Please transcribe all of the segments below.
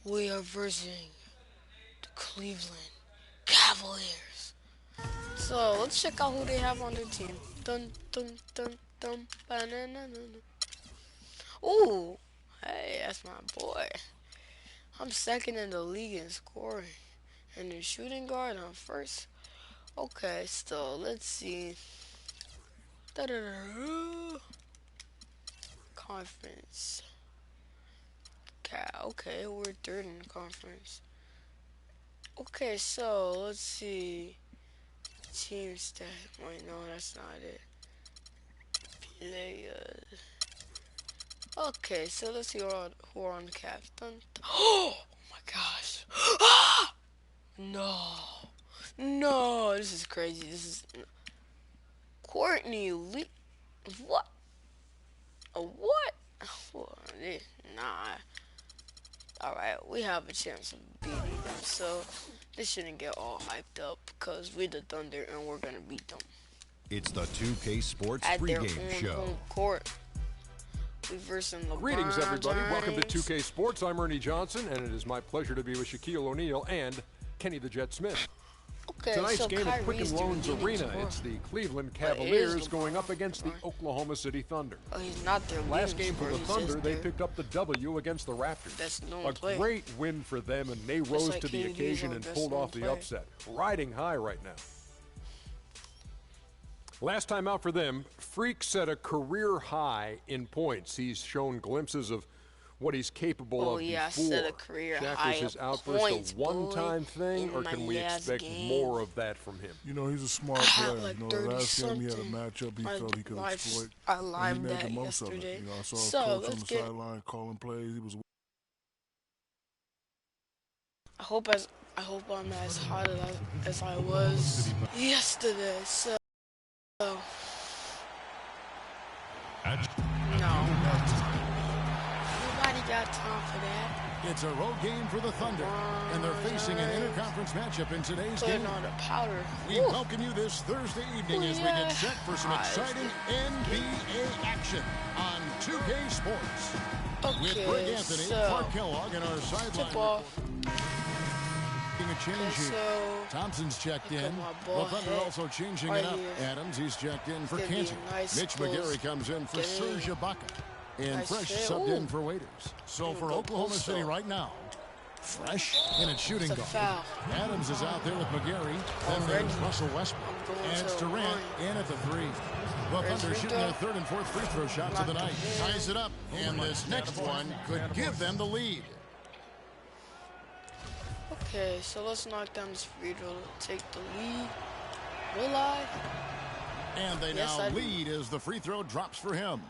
We are versing the Cleveland Cavaliers. So let's check out who they have on their team. Dun dun dun dun banana. Ooh, hey, that's my boy. I'm second in the league in scoring, and in shooting guard I'm first. Okay, so let's see. Da-da-da. Conference. Okay, we're third in the conference. Okay, so let's see. Team stat. Wait, no, that's not it. Players. Okay, so let's see who are on the Cavs. Oh my gosh. No. No, this is crazy. This is Courtney Lee. What? What? Nah. Alright, we have a chance of beating them, so they shouldn't get all hyped up because we're the Thunder and we're gonna beat them. It's the 2K Sports At their pregame own show. home court. We versing LeBron Greetings, everybody. James. Welcome to 2K Sports. I'm Ernie Johnson, and it is my pleasure to be with Shaquille O'Neal and Kenny the Jet Smith. Okay, Tonight's so game at Kyrie's Quicken Loans doing Arena, tomorrow. it's the Cleveland But it is Cavaliers LeBron. going up against the Oklahoma City Thunder. Oh, he's not there. Last game for the Thunder, they picked up the W against the Raptors. Best known A player. great win for them, and they rose like to the KD 's occasion our and best pulled known off the player. upset. Riding high right now. Last time out for them, Freak set a career high in points. He's shown glimpses of what he's capable of yeah, before. set a career Shaq, high is his of outburst points, a one-time thing, in or my can we last expect game. more of that from him? You know, he's a smart I had player. like You know, the last game he had a 30-something. matchup he felt he could exploit. I And he limed made that the most of yesterday. it. You know, I saw So, a coach on let's the get- sideline calling plays. He was I hope I'm as hot as I was yesterday. So no, nobody got time for that. It's a road game for the Thunder, and they're facing an interconference matchup in today's Putting game. on the powder. We Woo. welcome you this Thursday evening as we Yeah. get set for some exciting NBA action on 2K Sports. With Greg Okay, Anthony, so Clark Kellogg, and our sideline tip off. making a change here. So Thompson's checked look at in. my The ball Thunder head also changing right it up. here. Adams, he's checked in for Gonna be a Canty. nice Mitch close McGarry comes in for game. Serge Ibaka. And Nice Fresh fit. subbed Ooh. in for Waiters. So for go Oklahoma post City up. right now, Fresh in its shooting It's a guard. foul. Adams is out there with McGarry. Then Already. there's Russell Westbrook. I'm going And it's to Durant line. in at the three. The There's Thunder shooting Rico. their third and fourth free throw shots of the night. Ties it up. And this next one could give them the lead. Okay, so let's knock down this free throw to take the lead. Will I? And they Yes, now I do. lead as the free throw drops for him.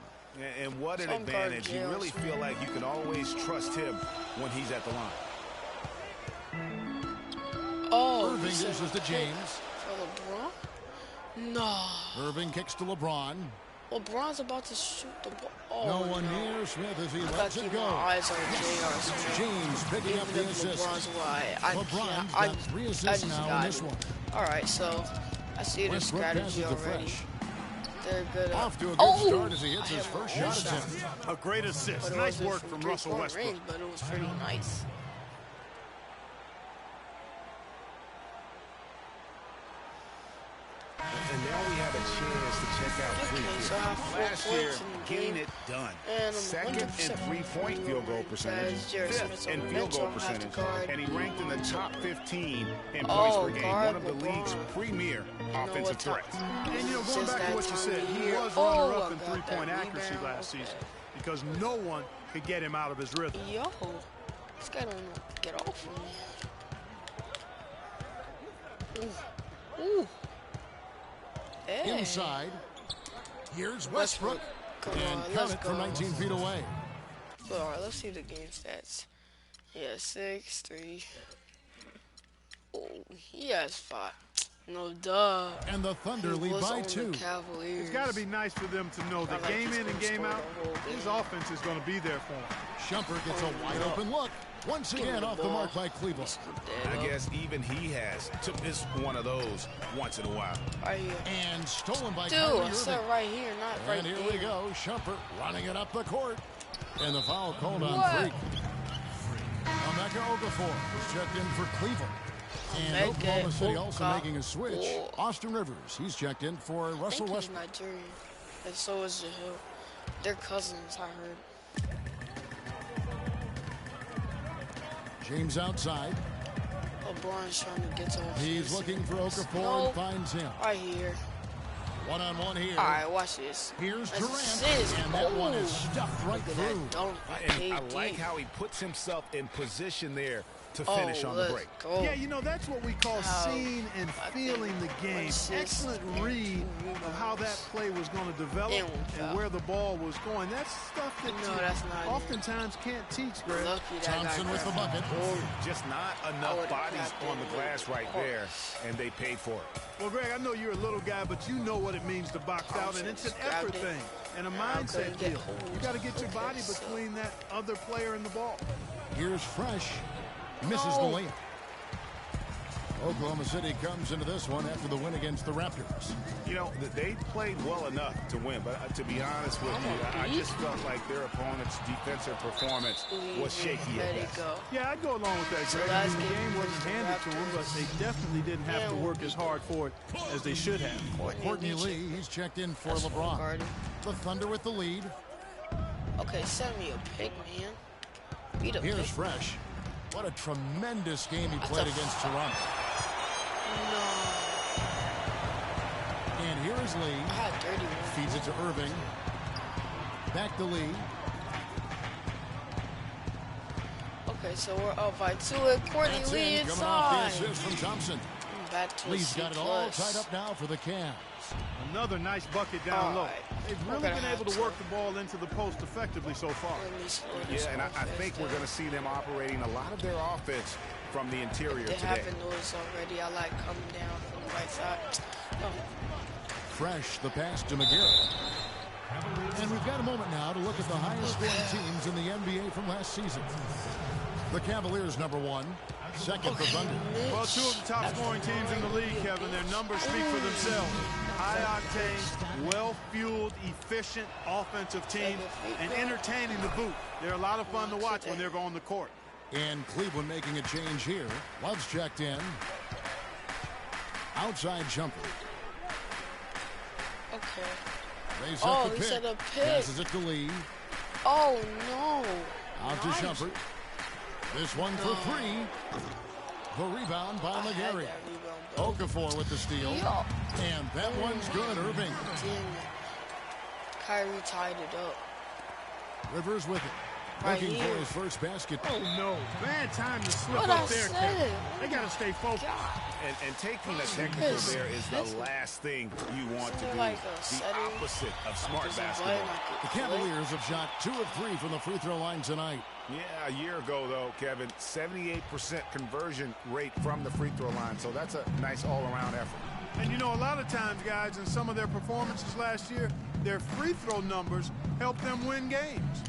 And what an Some guard advantage. You jails. really feel like you can always trust him when he's at the line. Oh, Irving he said uses to kick James. for LeBron? No. Irving kicks to LeBron. LeBron's about to shoot the ball. Oh, No one near Smith as he I gotta lets keep it my go. eyes on J.R. Smith. James picking up the Even if assist. LeBron's wide, I LeBron's can't. got 3 I assists just now in got this it. one. All right, so I see the Westbrook strategy passes to already. Fresh. They're good. Off to a good Oh! start as he hits I his hit my first own shot attempt. A great assist. But it Nice wasn't work from Russell three-point Westbrook. range, but it was pretty nice. And now we have a chance to check out Okay, Freak so I have 4 Last year, points in the getting game. it done. And I'm Second 100% in three-point field goal percentage, Guys, Jerry fifth Smith's in on the field bench, goal so I have to percentage, guard. and he ranked in the top 15 in Oh, points per game, guard one of the LeBron. league's premier offensive what time- threats. And, going Since back to that what you time said, of he year. was Oh, runner-up I in got three-point that accuracy rebound. last season because no one could get him out of his rhythm. Yo, this guy don't know to get off of me. Ooh. Ooh. Hey. Inside. Here's Westbrook. Come And on, count let's it go. from 19 feet away. All right, let's see the game stats. Yeah, 6, 3. Oh, he has 5. No, duh. And the Thunder He lead was by on 2. The Cavaliers. It's got to be nice for them to know that like game he's in and gonna game score out, the whole his game. offense is going to be there for him. Shumpert gets a wide open look. Once Give him again the off the ball. mark by Cleveland. I guess even he has to miss one of those once in a while. Right here. And stolen by Dude, Kyrie I Irving. said right here, not right And here there. we go. Shumpert running it up the court. And the foul called on What? Freak. On that go Okafor is checked in for Cleveland. And Oklahoma City also making a switch. Austin Rivers, he's checked in for Russell Westbrook. I think he's Nigerian. And so is Hill. They're cousins, I heard. James outside. LeBron's trying to get to offense. He's looking for Okafor and finds him. Right here. One-on-one here. All right, watch this. Here's That's Durant, assist. and that one is stuffed right Look at through. that dunk by And I KD. like how he puts himself in position there to finish on the break. Go. Yeah, you know, that's what we call seeing and feeling the game. Excellent read of how that play was going to develop and where the ball was going. That's stuff that you oftentimes can't teach, Greg. Thompson with the bucket. Just not enough bodies on the glass right there, and they paid for it. Well, Greg, I know you're a little guy, but you know what it means to box out, and it's an effort thing and a mindset deal. You got to get your body between that other player and the ball. Here's Fresh. Misses the layup. Oklahoma City comes into this one after the win against the Raptors. You know, they played well enough to win, but to be honest with you, I just felt like their opponent's defensive performance was shaky at best. Yeah, I'd go along with that, Greg. I mean, the game wasn't handed to them, but they definitely didn't have to work as hard for it as they should have. Courtney Lee, he's checked in for LeBron. The Thunder with the lead. Okay, send me a pick, man. Beat a Here's pick. Fresh. What a tremendous game he played against Toronto. No. And here's Lee. I had 31. Feeds it to Irving. Back to Lee. Okay, so we're up by 2 and Courtney That's Lee in, coming off inside. the assist from Thompson. Back to Lee's got it all tied up now for the Cavs. Another nice bucket down low. They've really been able to work the ball into the post effectively so far. Yeah, and I think we're going to see them operating a lot of their offense from the interior They today. haven't noticed already. I like coming down from the right side. Fresh, the pass to Mycarrer. And we've got a moment now to look at the highest scoring teams in the NBA from last season. The Cavaliers, number 1. Second, the Thunder. Well, 2 of the top scoring teams in the league, Kevin. Their numbers speak for themselves. High-octane, well-fueled, efficient offensive team, and entertaining to boot. They're a lot of fun to watch when they're on the court. And Cleveland making a change here. Love's checked in. Outside jumper. Okay. They set the pick. Set a pick. Passes it to Lee. Oh, no. Out to Shumpert. This one for 3. The rebound by Mycarrer. Okafor with the steal. And that one's good, Irving. Damn it. Kyrie tied it up. Rivers with it. Looking for his first basket. Oh, no. Bad time to slip up there, Kevin. They got to stay focused. And taking a technical there is the last thing you want to do. The opposite of smart basketball. The Cavaliers have shot 2 of 3 from the free throw line tonight. Yeah, a year ago, though, Kevin, 78% conversion rate from the free throw line. So that's a nice all-around effort. And, you know, a lot of times, guys, in some of their performances last year, their free throw numbers helped them win games.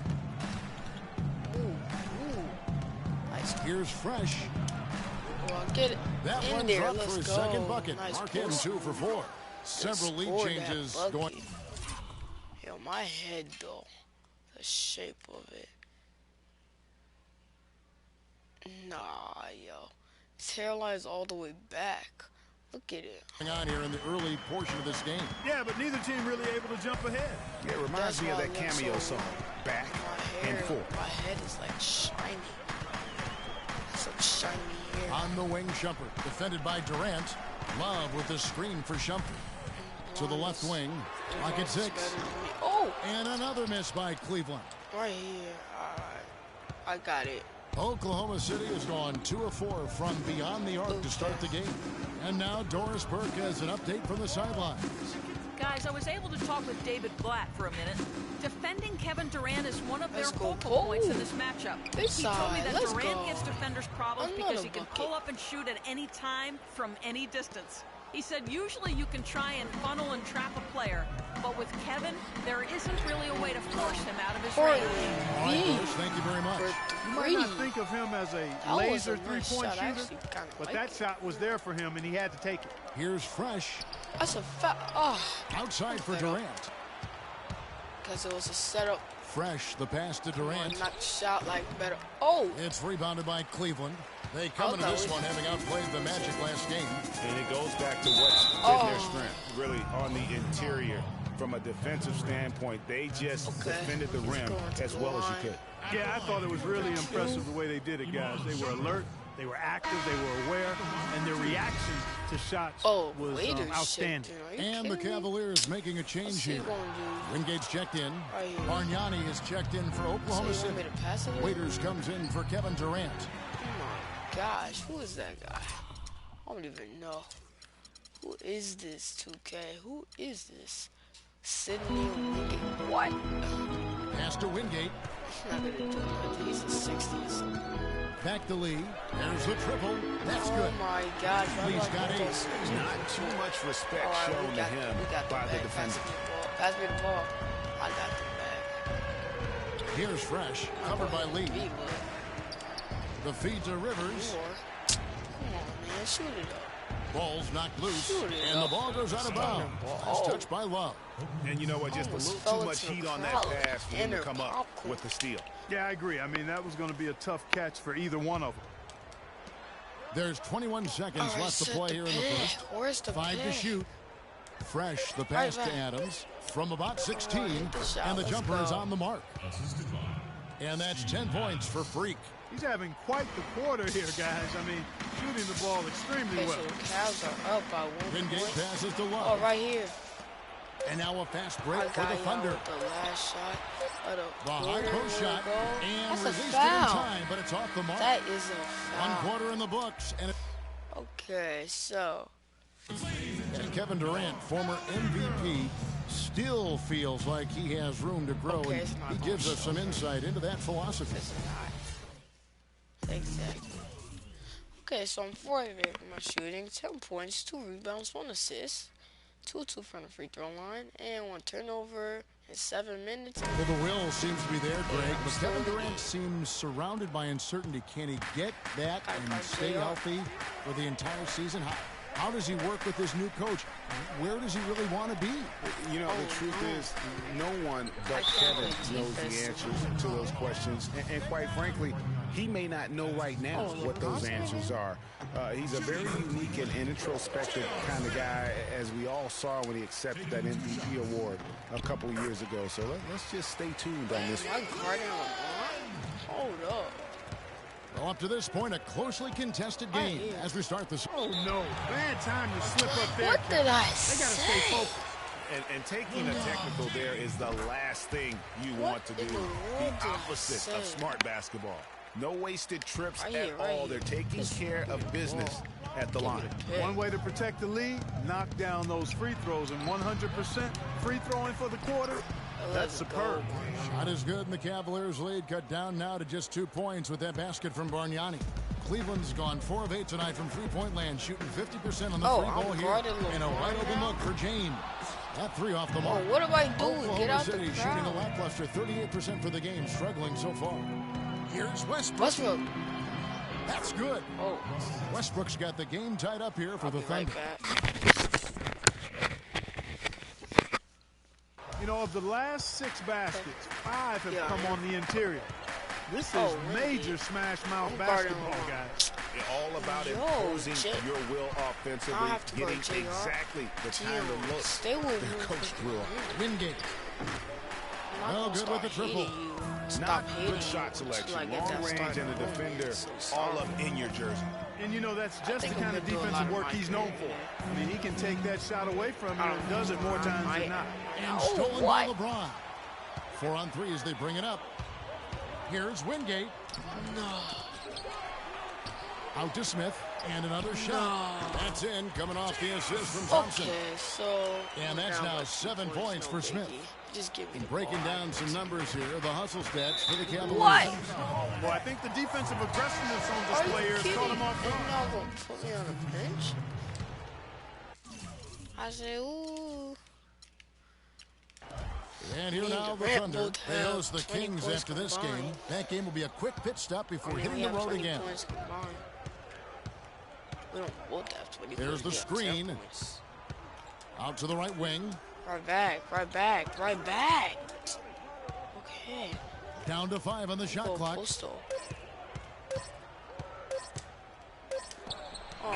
Here's Fresh. Well, get it. That in one's there. up Let's for his go. second bucket. Nice Marquette 2 for 4. Several lead changes going. Yo, my head, though. The shape of it. Nah, yo. His hairline's all the way back. Look at it. On here in the early portion of this game. Yeah, but neither team really able to jump ahead. Yeah, it reminds me of that cameo song, Back and Forth. My head is like shiny. Some shiny hair. On the wing, Shumpert. Defended by Durant. Love with the screen for Shumpert. To the left wing. Pocket 6. Oh! And another miss by Cleveland. Right here. All right. I got it. Oklahoma City has gone 2 of 4 from beyond the arc to start the game. And now Doris Burke has an update from the sidelines. Guys, I was able to talk with David Blatt for a minute. Defending Kevin Durant is one of their Let's go. focal points in this matchup. Big He told me side. that Let's Durant go. gives defenders problems because Another he can bucket. pull up and shoot at any time from any distance. He said usually you can try and funnel and trap a player, but with Kevin, there isn't really a way to force him out of his range. All right, Doris, thank you very much. You might not think of him as a laser three-point shooter, but like that shot was there for him, and he had to take it. Here's Fresh. That's a fat. Oh. Outside for Durant. Because it was a setup. Fresh, the pass to Durant. Knock shot like better. Oh! It's rebounded by Cleveland. They come into this one having outplayed the Magic last game. And it goes back to what's been their strength, really, on the interior. From a defensive standpoint, they just defended the rim as well as you could. Yeah, I thought it was really impressive the way they did it, guys. They were alert, they were active, they were aware, and their reaction to shots was outstanding. And the Cavaliers making a change here. Wingate's checked in. Bargnani is checked in for Oklahoma City. Waiters comes in for Kevin Durant. Oh my gosh, who is that guy? I don't even know. Who is this 2K? Who is this? Sydney Wingate. What? Pass to Wingate. He's not gonna do nothing. He's in 60s. Back to Lee. There's the triple. That's good. Oh my God. Lee's got 8. Not too much respect shown to him by the defender. Pass me the ball. I got the bag. Here's Fresh. Covered by Lee. The feed to Rivers. Come on, man. Shoot it up. Ball's knocked loose, and the ball goes out of bounds. Nice touch by Love. And you know what? Just a little too much heat on that pass for him to come up with the steal. Yeah, I agree. I mean, that was going to be a tough catch for either one of them. There's 21 seconds left to play here in the first. 5 to shoot. Fresh, the pass to Adams from about 16, and the jumper is on the mark. And that's 10 points for Freak. He's having quite the quarter here, guys. I mean, shooting the ball extremely well. So the Cavs are up by 1 Wingate point. passes to Love. Oh, right here. And now a fast break for the Thunder. The last shot of the high post shot and that's released a foul. it in time, but it's off the mark. That is a foul. 1 quarter in the books. And okay, so. And Kevin Durant, former MVP, still feels like he has room to grow, and he gives us some insight into that philosophy. Exactly. Okay, so I'm 4 of 8 with my shooting, 10 points, 2 rebounds, 1 assist, 2 from the free throw line, and 1 turnover in 7 minutes. Well, the will seems to be there, Greg, but Kevin Durant seems surrounded by uncertainty. Can he get that and stay healthy for the entire season? How does he work with his new coach? Where does he really want to be? You know, the truth is, no one but Kevin knows the answers to those questions. And quite frankly, he may not know right now what those answers are. He's a very unique and introspective kind of guy, as we all saw when he accepted that MVP award a couple of years ago. So let's just stay tuned on this one. Hold up. Well, up to this point, a closely contested game as we start this. Oh, no. Bad time to slip up there. What did I say? They got to stay focused. And taking a technical there is the last thing you want to do. The opposite of smart basketball. No wasted trips at all. They're taking care of business at the line. One way to protect the lead, knock down those free throws, and 100% free throwing for the quarter. That's superb. Shot is good, and the Cavaliers' lead cut down now to just 2 points with that basket from Bargnani. Cleveland's gone 4 of 8 tonight from three-point land, shooting 50% on the free ball here. And a wide-open look for James. That 3 off the mark. Oh, what do I do? Get out City the shooting a lackluster 38% for the game, struggling so far. Here's Westbrook. That's good. Oh. Westbrook's got the game tied up here for the Thunder. You know, of the last 6 baskets, 5 have come on the interior. This is major smash mouth basketball, guys. All about imposing your will offensively, getting exactly the kind of look their coach threw on. Wingate. Well, good with the triple. Not good shot selection. Long range and the defender all up in your jersey. And you know, that's just the kind of defensive work he's known for. I mean, he can take that shot away from you and does it more times than not. And stolen by LeBron. 4 on 3 as they bring it up. Here's Wingate. No. Out to Smith. And another shot. That's in, coming off the assist from Thompson. Okay, so... And that's now 7 points for Smith. Just give me breaking down some numbers here, the hustle stats for the Cavaliers. What? Well, I think the defensive aggressiveness on display here has caught him off guard. You're not going to put me on the bench? I say, ooh. And here now the Thunder. They host the Kings after this game. That game will be a quick pit stop before hitting the road again. We don't both have 20 There's the screen. Out to the right wing. Right back. Okay. pick. Down to 5 on the shot clock. Postal.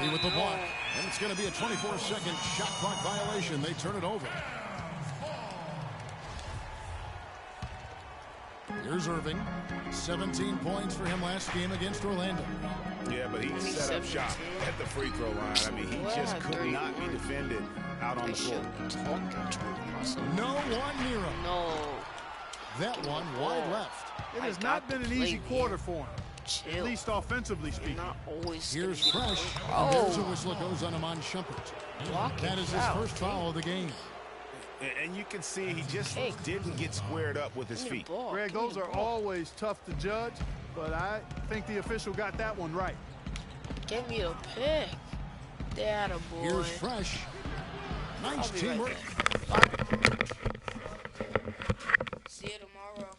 Lee with the block. And it's going to be a 24-second shot clock violation. They turn it over. Here's Irving. 17 points for him last game against Orlando. Yeah, but he set up shop at the free throw line. I mean, he just could not be defended out on the floor. No one near him. No. That one wide left. It has not been an easy quarter for him. Chill. At least offensively speaking. Not always. Here's Fresh. Oh. And there's a whistle that goes on Amon Shumpert. That is his first foul of the game. And you can see he just didn't get squared up with his feet. Greg, those are always tough to judge, but I think the official got that one right. Give me a pick. That a boy. Here's Fresh. Nice teamwork. See you tomorrow.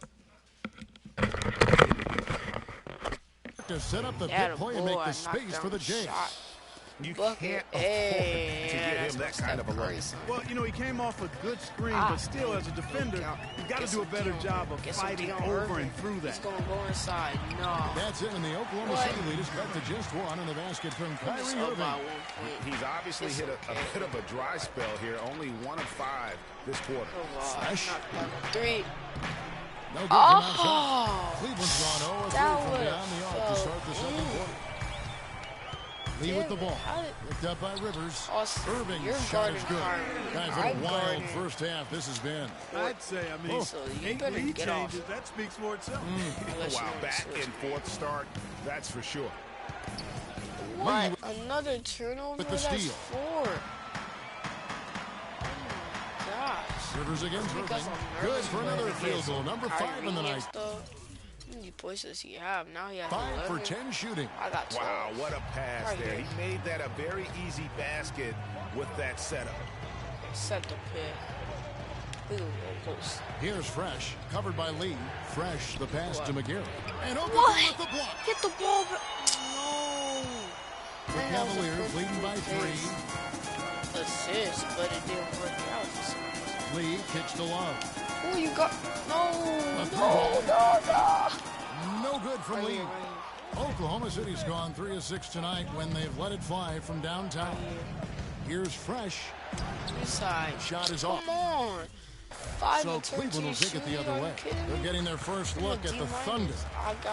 To set up the big play and make the space for the Jays. You can't afford to get him that kind of a look. Well, you know, he came off a good screen, but still, as a defender, you got to do a better job of fighting over and through that. He's going to go inside. No. That's it, and the Oklahoma City lead is back to just one, and the basket from Kyrie Irving. He's obviously hit a bit of a dry spell here. Only 1 of 5 this quarter. Fresh. 3. No good from outside. Cleveland's gone 0-3 from beyond the arc to start the second quarter. Lee with the ball. Picked up by Rivers. Irving's shot is good. Guys, what a wild first half this has been. I'd say, I mean, 8 lead changes. That speaks for itself. Wow, back and forth start, that's for sure. What? Another turnover? With the steal. 4. Oh my gosh. Rivers against Irving. Good for another field goal. Number 5 in the night. How many points does he have? Now he has 5 11. for 10 shooting. I got 12. Wow, what a pass there. He made that a very easy basket with that setup. Set the pick. We will go post. Here's Fresh, covered by Lee. Fresh, the pass to Mycarrer. And Oklahoma What? with the block. Get the ball back. No. The Cavaliers leading by 3. Assist, but it didn't work out for some reason. Lee kicks to Love. Oh, you got no. No good from Lee. Oklahoma City's gone 3 of 6 tonight when they've let it fly from downtown. Here's Fresh. Inside. Shot is off. Come on. 5 So Cleveland will take it the other way. They're getting their first look at the Thunder.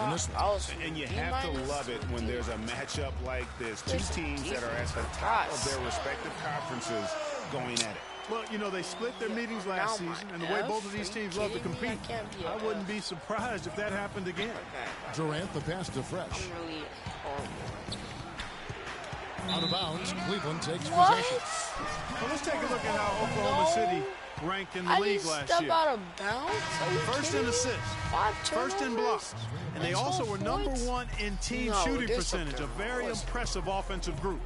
In this one. And you have to love it when there's a matchup like this. Two teams that are at the top of their respective conferences going at it. Well, you know, they split their meetings last season, and the way both of these teams love to compete, I wouldn't be surprised if that happened again. Durant, the pass to Fresh. I'm really horrible. Out of bounds, Cleveland takes possession. Well, let's take a look at how Oklahoma City ranked in the league last year. Out of bounds? First in assists, first in blocks, and they also were number 1 in team shooting percentage, a very impressive offensive group.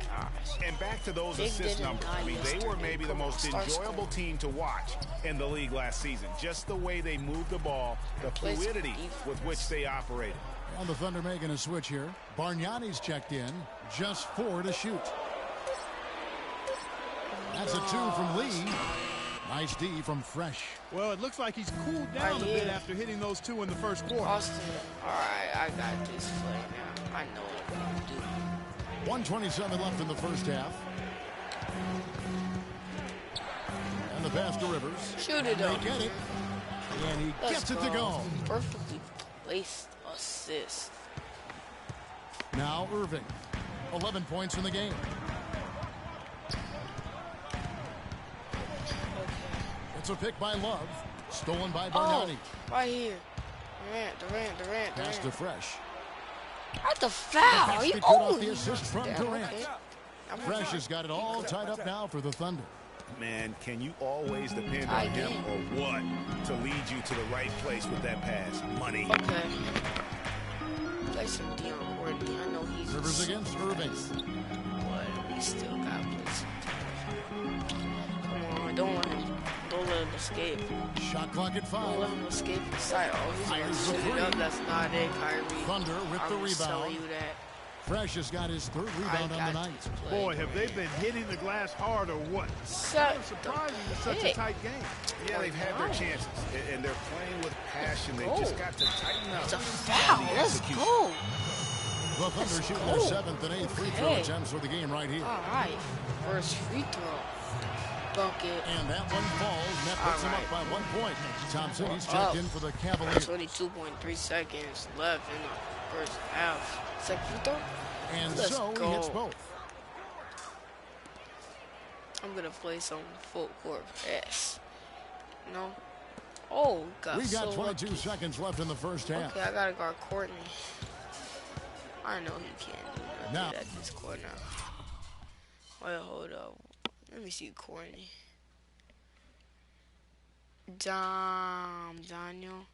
And back to those assist numbers, I mean, they were maybe the most enjoyable team to watch in the league last season. Just the way they moved the ball, the fluidity with which they operated. And the Thunder making a switch here. Bargnani's checked in, just 4 to shoot. That's a 2 from Lee. Nice D from Fresh. Well, it looks like he's cooled down a bit after hitting those 2 in the first quarter. Austin, all right, I got this play now. I know what I'm going to do. 1:27 left in the first half. And the pass to Rivers. Shoot it up. They get it. And he gets it to go. Perfectly placed assist. Now Irving. 11 points in the game. It's a pick by Love. Stolen by Bargnani. Right here. Durant. Pass to Fresh. At the foul. He off the assist from Durant. Fresh has got it all tied up now for the Thunder. Man, can you always depend on him or what to lead you to the right place with that pass? Money. Okay. Play some Dion Courtney. I know he's Rivers against Irving. But he still got to play some. Come on, don't let him escape. Shot clock at 5. Don't let him escape the sight. Oh, he's going to shoot it up. That's not it, Kyrie. Thunder with the rebound. Tell you that. Fresh has got his third rebound on the night. Boy, have they been hitting the glass hard or what? Kind of surprising it's such a tight game. Yeah, they've had their chances, and they're playing with passion. They've just got to tighten up. It's a foul. Let's go. The Thunder shoot their 7th and 8th free throw attempts for the game right here. All right. First free throw. Bucket. And that one falls. That puts him up by 1 point. Thompson, he's checked in for the Cavaliers. 22.3 seconds left in the first half. Second free throw. And Let's so go. he hits both. I'm going to play some full court pass. No. Oh, got We got so 22 lucky. seconds left in the first half. Okay, I got to guard Courtney. I know he can't do nothing Now. at this court now. Wait, hold up. Let me see Courtney. Daniel.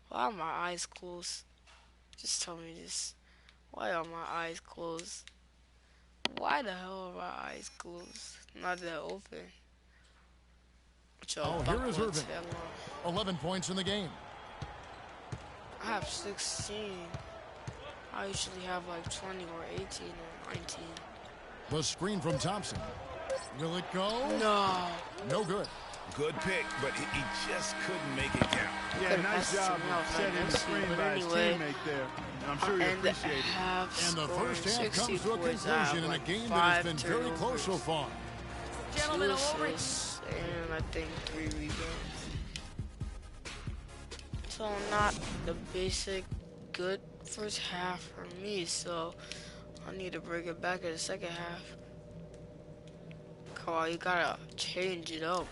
Why are my eyes closed? Just tell me this. Why are my eyes closed? Why the hell are my eyes closed? Not that open. Oh, here is Irving. 11 points in the game. I have 16. I usually have like 20 or 18 or 19. The screen from Thompson. Will it go? No. No good. Good pick, but he just couldn't make it count. Yeah, nice job setting the screen by his teammate there. And I'm sure he appreciated it. And the first half comes to a conclusion in a game that has been very close so far. Gentlemen, over. And I think 3 rebounds. So not the basic good first half for me, so I need to bring it back in the second half. Come on, you gotta change it up.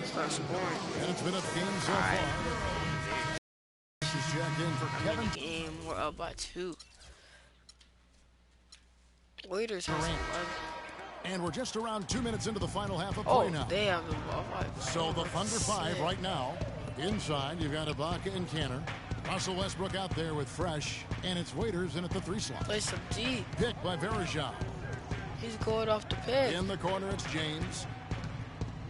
Start scoring. And it's been a game so far. She's jacked in for Kevin. Game, we're up by 2. Waiters has 11. And we're just around 2 minutes into the final half of play now. They have the ball. So the Thunder 5 right now. Inside, you've got Ibaka and Canner. Russell Westbrook out there with Fresh. And it's Waiters in at the 3 slot. Play some D. Picked by Verejao. He's going off the pick. In the corner, it's James.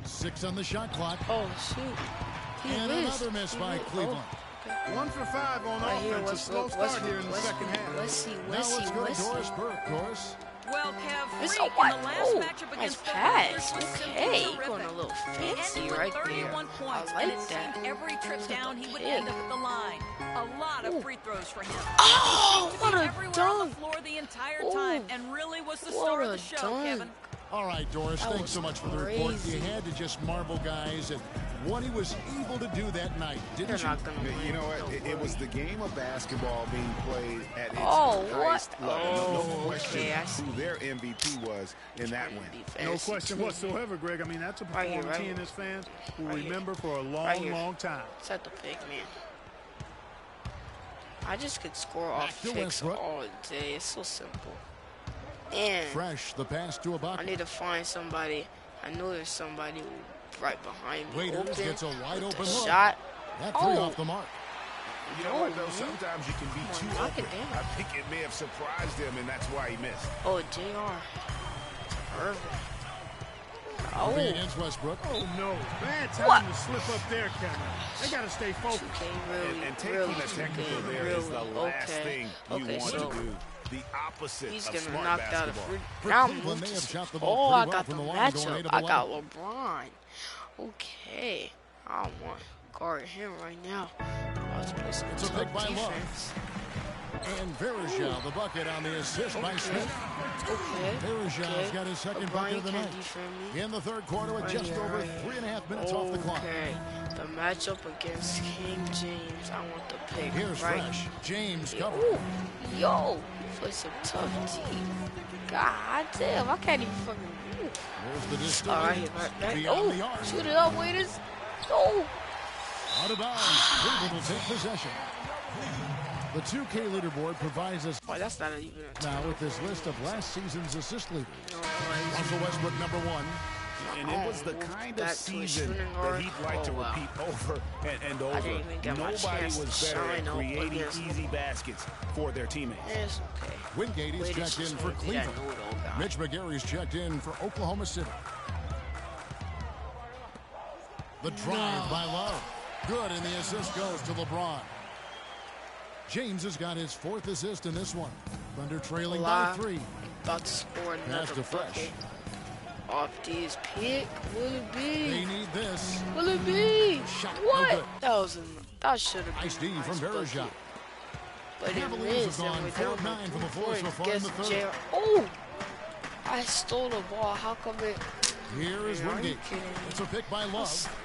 6 on the shot clock. Oh, shoot. And another miss by Cleveland. Oh, okay. 1 for 5 on offense. A slow start here in the second half. Let's see. Now let's go to Doris Burke, Doris. Well, Kev, It's Freak a what? in the last Oh, matchup nice against the pass. Lakers was Okay, simply going a terrific. little He fancy ended with right 31 there. points, I and like it that. seemed every trip That was down the he would pick. end up at the line. A lot of free throws for him. Oh, He seemed what to be a everywhere on the dunk. floor the entire Ooh, time, and really was the what star of a the show, dunk. Kevin. All right, Doris, That thanks was so much for the report. crazy. You had to just marvel guys and what he was able to do that night, They're didn't you? not gonna win. You know what? It was the game of basketball being played at its Oh, highest what? level. No Oh, question okay, I see. who their MVP was in that win. No question whatsoever, Greg. I mean, that's a Right here, performance right he and here. his fans will Right here. remember for a long, Right here. long time. Set the pick, man. I just could score off Back to picks Westbrook. all day. It's so simple. And Fresh, the pass to I Ibaka. need to find somebody. I know there's somebody right behind me. Waiters Open gets a wide with open the look. shot. That 3 Oh. off the mark. You know what, though? Sometimes you can be Come on, too knock it open. down. I think it may have surprised him, and that's why he missed. Oh, JR. Perfect. Oh. Oh, Against Westbrook. Oh, no. Bad time What? to slip up there, Kevin. They got to stay focused. 2K really, And taking really the technical 2K, there really. is the last Okay. thing you Okay, want so to do. The opposite he's of gonna smart knock out a basketball. free. For Now I'm Cleveland, moved they have to- shot the ball Oh, pretty I well got from the the line, going matchup. 8 of I got 11. LeBron. Okay, I don't want to guard him right now. Let's play some It's a tough pick by Love. defense. And Verejao, the bucket on the assist by Smith. Okay. Verejao's got his second bucket of the night. Defend me. In the third quarter with Right just here, over right here. 3.5 minutes off the clock. Okay, the matchup against King James. I want the pick. Here's right? Fresh. James Ooh, covered. yo, play some tough D. God damn, I can't even fucking move. There's the distance. All right, right. Beyond the Oh, arc. shoot it up, waiters. Oh. Out of bounds. Cleveland will take possession. The 2K leaderboard provides us Boy, that's not even a now with this list of last season's assist leaders. no, Russell Westbrook, number 1. And it was the kind back of to a season shooting that guard. he'd like to Oh, wow. repeat over and over. didn't even get my Nobody chance was to better shine at up creating against easy baskets for their teammates. It's okay. Wingate is Waiters checked in just for wanna be that Cleveland. noodle guy. Mitch McGarry's checked in for Oklahoma City. The drive by Love. Good, and the assist goes to LeBron. James has got his 4th assist in this one. Thunder trailing by 3. About to score Pass another to Fresh. bucket. Off these pick. Will it be? They need this. Will it be? Shot, no What? good. That should have been Nice D a from bucket. Verjao. But it Cavaliers missed, have and gone we're 4 down of 9 by from the 3 floor so points. far in Guess the third. J.R. Oh! I stole the ball. How come it? Here is Are you Wingate. kidding me? It's a pick by Love.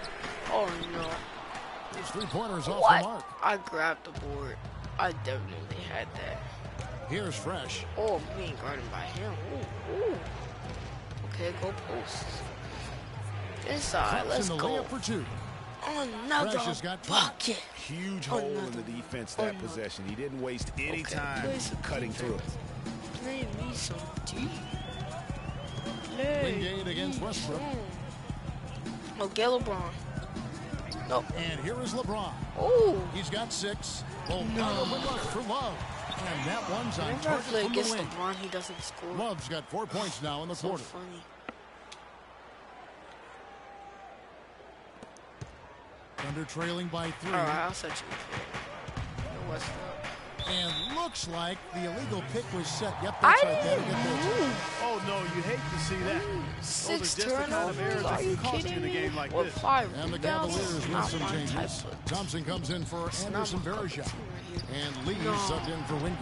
Oh no! His 3-pointers off What? the mark. I grabbed the board. I definitely had that. Here's Fresh. Oh, me guarded by him. Ooh, ooh. Okay, go post. Inside, Drops let's in the go. layup for 2. Another Fresh has got 20. bucket. Huge hole in the defense that possession. He didn't waste any time play some cutting through. Play me some D. Play Wingate against me Westbrook. some. Oh, get LeBron. Nope. And here is LeBron. Oh. He's got 6. Oh, no. For Love. And that one's on Whenever I target play from the against wing. LeBron, he doesn't score. Love's got 4 points now in the So quarter. funny. Thunder trailing by 3. All right, I'll set you a What's up? And looks like the illegal pick was set. Yep, that's right there. Get those. Oh, no, you hate to see that. Those are 6 just the kind of errors turnovers? that Are you can cost you kidding in a me? game like With this. 5 And the rebounds? Cavaliers with Not some my changes. type of- Thompson comes in for It's not Anderson my cup of Verjao. tea right here. And Lee No. subbed in for Wingate.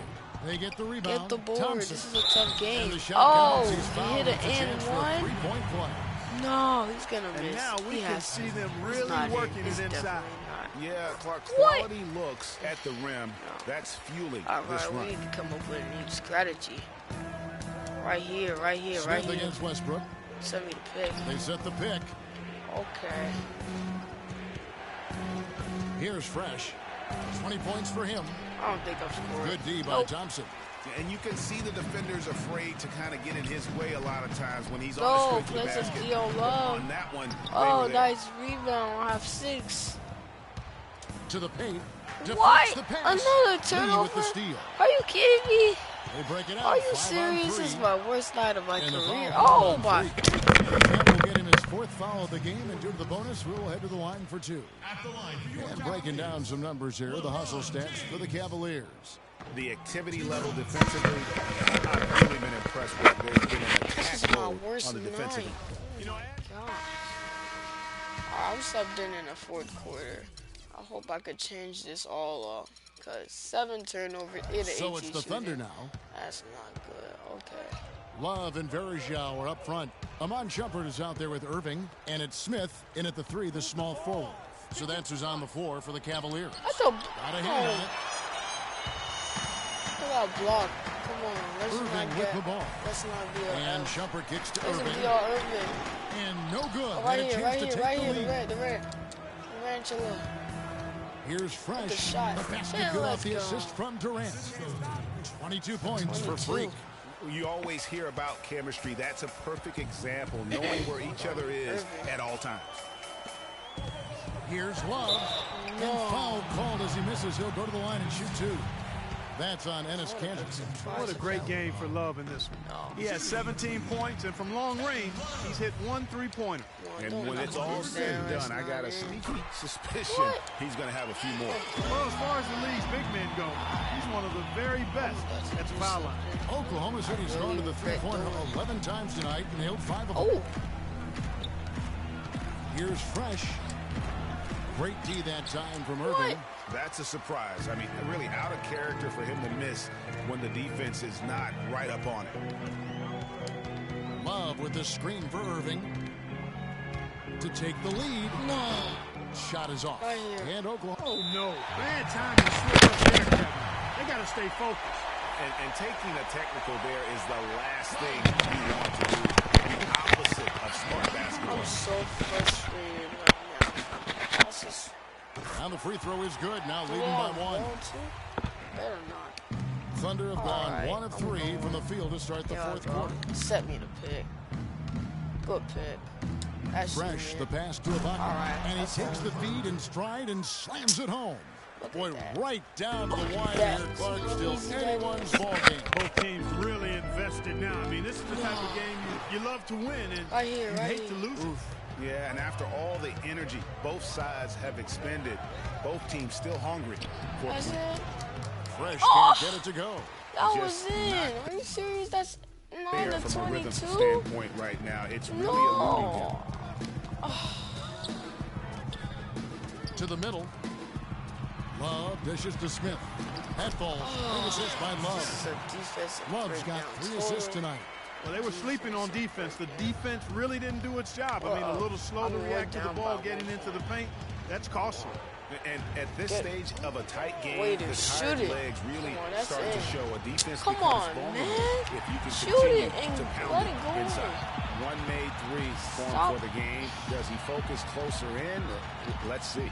They get the rebound. Get the board. Thompson. This is a tough And game. the shot Oh, counts. He's he fouled. hit It's a an chance for a and 3-point play. one. No, he's gonna And miss. now we He can has see to. them He's really not working in. He's it inside. definitely not. Yeah, Clark, What? quality looks at the rim. That's fueling All this right, we run. need to come up with a new strategy. Right here, right here, Smith right here. against Westbrook. Send me the pick. They set the pick. Okay. Here's Fresh. 20 points for him. I don't think I've scored. Good D by Nope. Thompson. And you can see the defenders afraid to kind of get in his way a lot of times when he's Go, on his way play to the some basket. D.O. Love. On that one, they Oh, were there. nice rebound. I have 6. To the paint. Deflects What? the pass. Another Lee turnover? with the steal. Are you kidding me? They break it out. Are you 5 on serious? 3. This is my worst night of my And the career. foul Oh on my. 3. That will get him his 4th foul of the game, and due to the bonus, we'll head to the line for 2. And breaking down some numbers here, the hustle stats for the Cavaliers. The activity level defensively, I've really been impressed with. There's been an This is attack my mode worst on the defensive night. end. You know, God. I'm subbed in the 4th quarter. I hope I could change this all up. Because 7 turnovers in So it's the Thunder now. That's not good. Okay. Love and Verjao are up front. Amon Shumpert is out there with Irving, and it's Smith in at the 3, the small forward. So that's who's on the floor for the Cavaliers. That's a... Got a hand on it. Look at that block. Come on. Let's Irving not with get... the ball. Let's not be a... And Shumpert kicks to Let's Irving. be all Irving. And no good. Oh, And right a here, chance right to here, take right the here. lead. The red. Tarantula. Here's Fresh. Good shot. The basket Yeah, good off let's the go. assist from Durant. 22 points for 22. Freak. You always hear about chemistry. That's a perfect example, knowing where each other is at all times. Here's Love. No. And foul called as he misses. He'll go to the line and shoot 2. That's on Ennis Cantor. what a great game for Love in this one. He has 17 points, and from long range, he's hit 1 3-pointer. And when it's all said and done, I got a sneaky suspicion he's going to have a few more. Well, as far as the league's big men go, he's one of the very best at the foul line. Oklahoma City's gone to the 3-pointer 11 times tonight and nailed 5 of them. Oh. Here's Fresh. Great D that time from Irving. That's a surprise. I mean, really out of character for him to miss when the defense is not right up on it. Love with the screen for Irving to take the lead. No. Shot is off. Right here. And Oklahoma. Oh, no. Bad time to slip up there, Kevin. They got to stay focused. And taking a technical there is the last thing you want to do. The opposite of smart basketball. I'm so frustrated right now. That's just... And the free throw is good. Now leading Yeah, by 1. Better not. Thunder have gone Alright, 1 of 3 from the field to start the 4th quarter. Set me the pick. Good pick. That's Fresh, you, the man. pass to Ibaka. Alright, And he that's takes all. the feed in stride and slams it home. Look Boy, at that. right down to the wire that. here, Clark. Still Easy that anyone's is. ball game. Both teams really invested now. I mean, this is the type of game you love to win, and Right here, you right hate to here. lose it. Yeah, and after all the energy both sides have expended, both teams still hungry for That's it. Fresh Oh! can't get it to go. That was in. Are you serious? That's not the from a rhythm 22. standpoint right now. It's really eluding him. To the middle. Love dishes to Smith. That ball. Big assist by Love. Love's got 3 assists tonight. Well, they were sleeping on defense. The defense really didn't do its job. I mean, a little slow to react to the ball getting into the paint. That's costly. And at this stage of a tight game, the tired legs really start to show. A defense becomes vulnerable if you can continue to pound it inside. One made 3 for the game. Does he focus closer in? Let's see.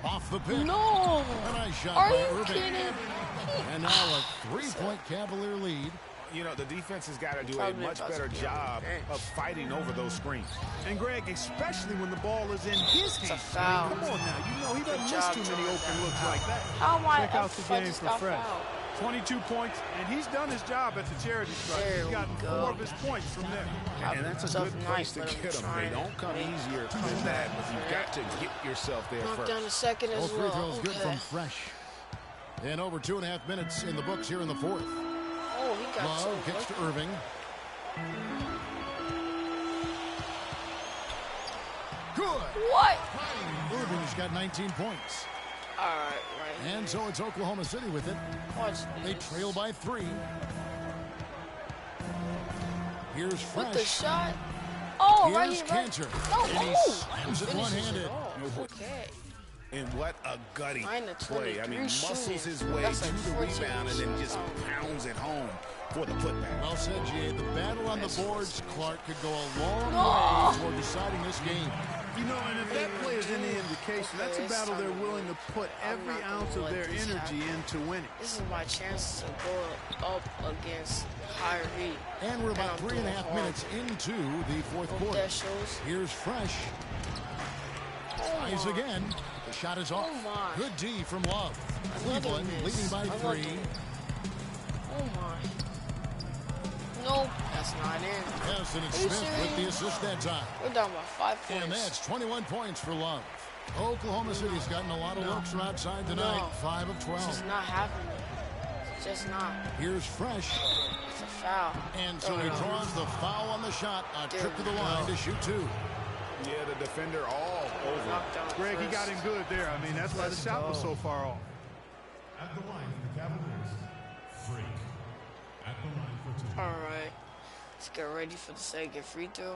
Off the pick. No. A nice shot Are by you Irving. kidding? And now a 3-point Cavalier lead. You know, the defense has got to do a much better job of fighting over those screens. And Greg, especially when the ball is in his hands. It's a foul. Come on now, you know he doesn't miss too many open looks like that. How am I Check out the game for Fresh. fouled? 22 points, and he's done his job at the charity stripe. He's gotten 4 of his points from there. And that's a good place to get them. They don't come easier than that, but you've got to get yourself there Knock first. down the second as Free well. throws good from Fresh. And over 2.5 minutes in the books here in the 4th. Oh, he got Love kicks to Irving. Good. What? Irving's got 19 points. All right. And so it's Oklahoma City with it. Watch They this. trail by 3. Here's With Fresh. the shot. Oh, right Here's here. Right. Cantor. No, And he slams it Finishes one-handed. off. Okay. And what a gutty Minus play. I mean, 23 muscles his shooting. way That's to like the 14 rebound and then just shots. pounds it home for the putback. Well said, G.A. The battle on the boards, Clark, could go a long No. way toward deciding this game. You know, and if that play is any indication, that's a battle they're willing to put every ounce of their energy into winning. This is my chance to go up against Kyrie. And we're about 3.5 minutes into the 4th quarter. That shows. Here's Fresh. Tries again. The shot is off. Oh, my. Good D from Love. Cleveland miss. leading by 3. Oh my. No, that's not in. Yes, and it's Are you Smith with the assist that time. We're down by 5 points. And that's 21 points for Love. Oklahoma City's gotten a lot of looks from outside tonight. No. 5 of It's 12. just not happening. It's just not. Here's Fresh. It's a foul. And so he draws the foul on the shot. A trip to the line to shoot 2. Yeah, the defender all over. Greg, he got him good there. I mean, that's why the shot was so far off. At the line for the Cavaliers, Freak. At the line for 2. All right. Let's get ready for the second free throw.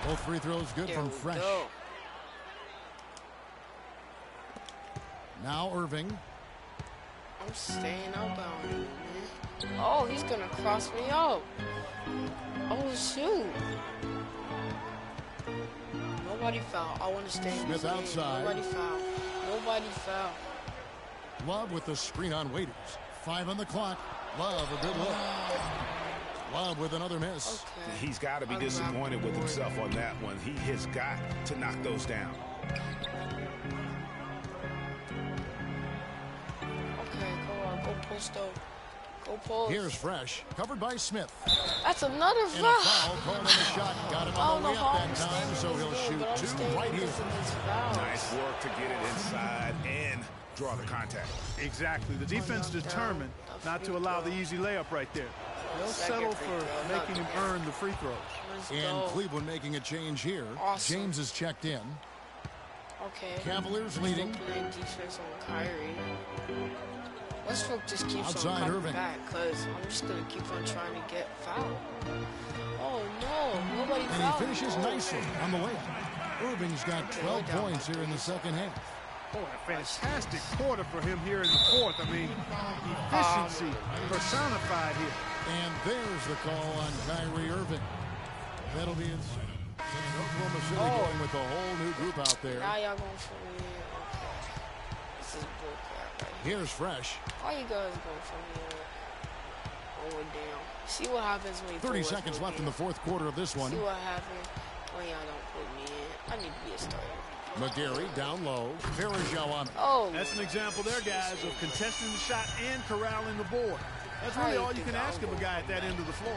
Both free throws good There from we Fresh. go. Now Irving. I'm staying up on him, man. Oh, he's gonna cross me out. Oh shoot. Nobody foul. I want to stay in Smith this game. outside. Nobody foul. Nobody foul. Love with the screen on Waiters. 5 on the clock. Love a good look. Love with another miss. Okay. He's got to be disappointed with himself on that one. He has got to knock those down. Okay, go on. Go post up. Go post. Here's Fresh. Covered by Smith. That's another And a foul. foul called on the shot. Got him I on don't the know way how up I'm that time, so he'll staying, shoot but I'm 2 staying right here. because of these fouls. Nice work to get it inside and draw the contact. Exactly. The defense determined not to allow the easy layup right there. They'll settle for making him earn the free throws. Let's And go. Cleveland making a change here. Awesome. James is checked in. Okay. Cavaliers leading. Still playing defense on Kyrie. Westbrook just keeps Outside on coming Irving. back because I'm just going to keep on trying to get fouled. Oh, no. Nobody And he fouled. finishes Oh. nicely on the layup. Irving's got 12 points here in the second half. Oh, a fantastic quarter for him here in the 4th. I mean, efficiency personified here. And there's the call on Kyrie Irving. That'll be it. Oklahoma City going with a whole new group out there. Now y'all going for me. Okay. This is bullcrap right here. Here's Fresh. Why you guys going for me? Oh, down. See what happens when you 30 put seconds Westbrook left in the 4th quarter of this one. See what happens when y'all don't put me in. I need to be a starter. McGarry down low. Varejao on. Oh. That's an example there, guys, of contesting the shot and corralling the board. That's really all you can ask of a guy at that end of the floor.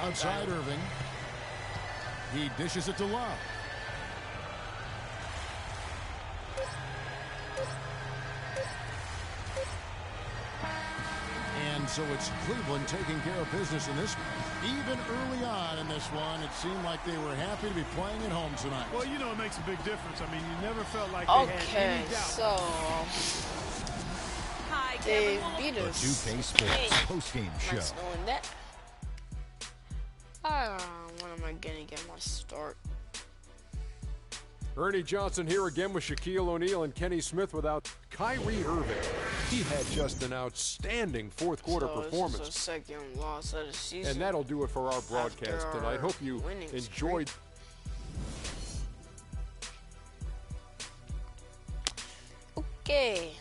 Outside Irving. He dishes it to Love. And so it's Cleveland taking care of business in this one. Even early on in this one, it seemed like they were happy to be playing at home tonight. Well, you know, it makes a big difference. I mean, you never felt like they had any doubt. So they beat The us. 2K Sports postgame show. Nice knowing that. When am I gonna get my start? Ernie Johnson here again with Shaquille O'Neal and Kenny Smith without Kyrie Irving. He had just an outstanding fourth quarter performance. This is our second loss of the season. And that'll do it for our broadcast tonight. Hope you enjoyed. Okay.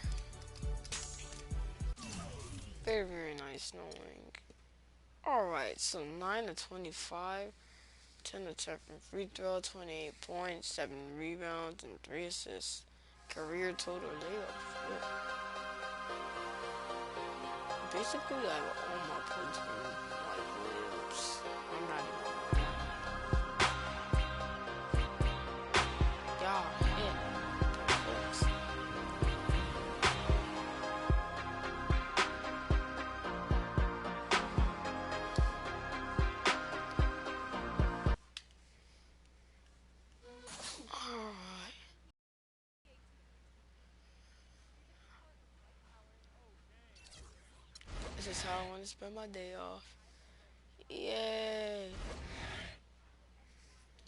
Very, very nice knowing. Alright, so 9 to 25. 10 attack from free throw, 28 points, 7 rebounds, and 3 assists. Career total layups. Basically, like all my points from like layups. I'm not even. Y'all hit. Books. This is how I want to spend my day off. Yay.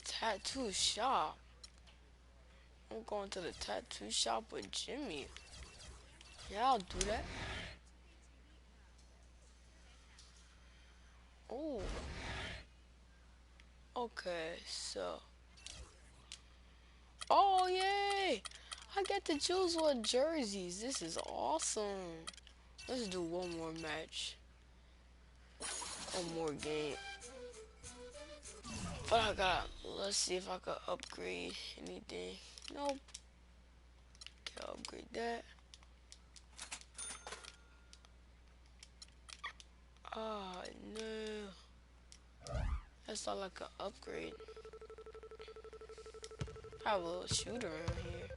Tattoo shop. I'm going to the tattoo shop with Jimmy. Yeah, I'll do that. Oh. Okay, so. Oh, yay. I get to choose what jerseys. This is awesome. Let's do one more match. One more game. But let's see if I can upgrade anything. Nope. Can't upgrade that. Oh, no. That's not like an upgrade. I have a little shooter in here.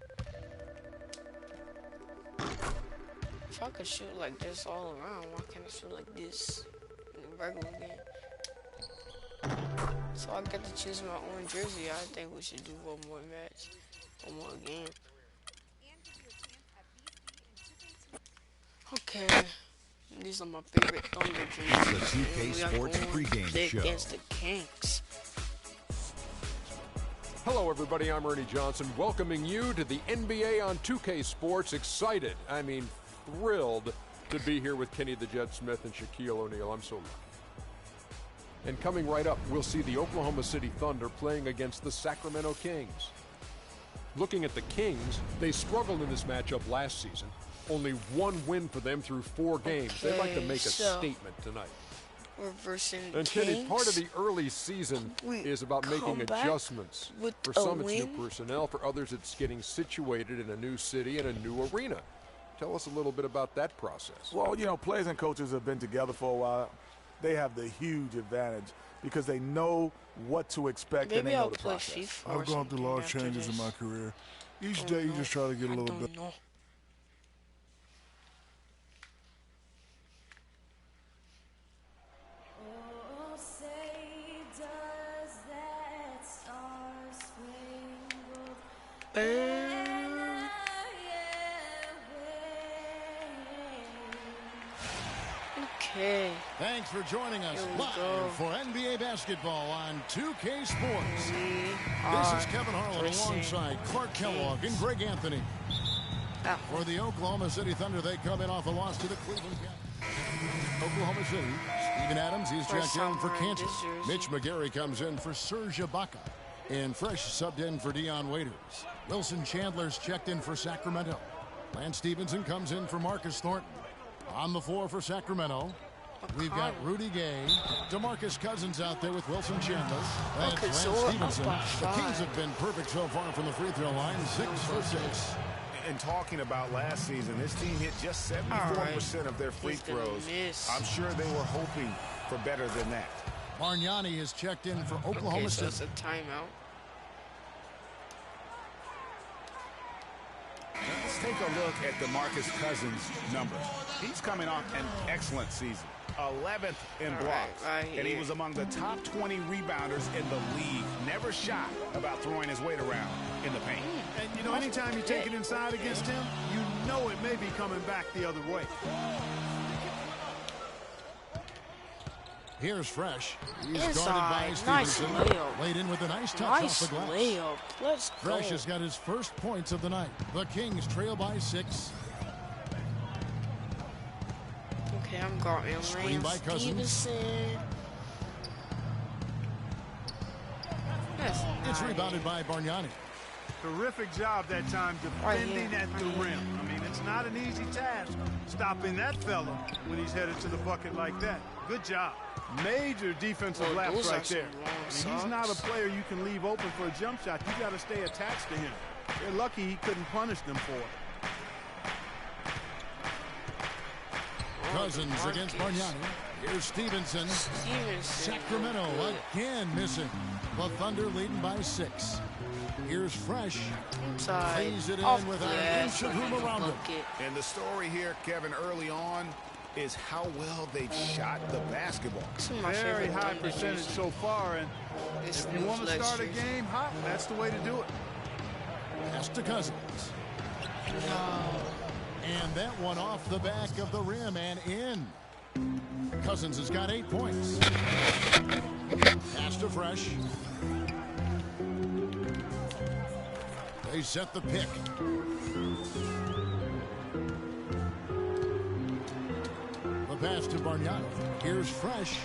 If I could shoot like this all around, why can't I shoot like this in a regular game? So I get to choose my own jersey. I think we should do one more match. One more game. Okay. These are my favorite Thunder jerseys. The 2K Sports pregame show. Against the Kings. Hello, everybody. I'm Ernie Johnson, welcoming you to the NBA on 2K Sports. Excited, thrilled to be here with Kenny the Jet Smith and Shaquille O'Neal. I'm so lucky. And coming right up, we'll see the Oklahoma City Thunder playing against the Sacramento Kings. Looking at the Kings, they struggled in this matchup last season. Only one win for them through 4 games. Okay, They'd like to make a statement tonight. We're versing the And Kings. Kenny, part of the early season is about making adjustments. For some, it's new personnel. For others, it's getting situated in a new city and a new arena. Tell us a little bit about that process. Well, you know, players and coaches have been together for a while. They have the huge advantage because they know what to expect and they know the process. I've gone through large changes in my career. Each day you just try to get a little bit. Okay. Thanks for joining us live for NBA basketball on 2K Sports. This is Kevin Harlan alongside Clark Kellogg and Greg Anthony. For the Oklahoma City Thunder, they come in off a loss to the Cleveland Cavaliers. Oklahoma City, Steven Adams, he's checked in for Kansas. Mitch Mycarrer comes in for Serge Ibaka. And Fresh subbed in for Dion Waiters. Wilson Chandler's checked in for Sacramento. Lance Stevenson comes in for Marcus Thornton. On the floor for Sacramento, we've got Rudy Gay, DeMarcus Cousins out there with Wilson Chandler. That's Lance Stevenson. The Kings have been perfect so far from the free throw line, 6 for 6. And talking about last season, this team hit just 74% of their free throws. I'm sure they were hoping for better than that. Bargnani has checked in for Oklahoma so City. it's a timeout. Let's take a look at DeMarcus Cousins' numbers. He's coming off an excellent season. 11th in blocks. And he was among the top 20 rebounders in the league. Never shy about throwing his weight around in the paint. And, you know, anytime you take it inside against him, you know it may be coming back the other way. Here's Fresh. He's Inside. guarded by Stevenson. Nice layup. Laid in with a nice touch off the glass. Layup. Let's go. Fresh has got his first points of the night. The Kings trail by 6. Okay, I'm guarding Screen by Cousins. Stevenson. It's rebounded by Bargnani. Terrific job that time defending at the rim. I mean, it's not an easy task stopping that fella when he's headed to the bucket like that. Good job. Major defensive lapse right there. I mean, he's not a player you can leave open for a jump shot. You got to stay attached to him. They're lucky he couldn't punish them for it. Cousins against Bargnani. Here's Stevenson. Sacramento again missing. The Thunder leading by 6. Here's Fresh. Plays it in with an inch of room around him. And the story here, Kevin, early on is how well they shot the basketball. Very high percentage so far, and if you want to start a game hot, that's the way to do it. Pass to Cousins. And that one off the back of the rim and in. Cousins has got 8 points. Pass to Fresh. They set the pick. The pass to Bargnani. Here's Fresh.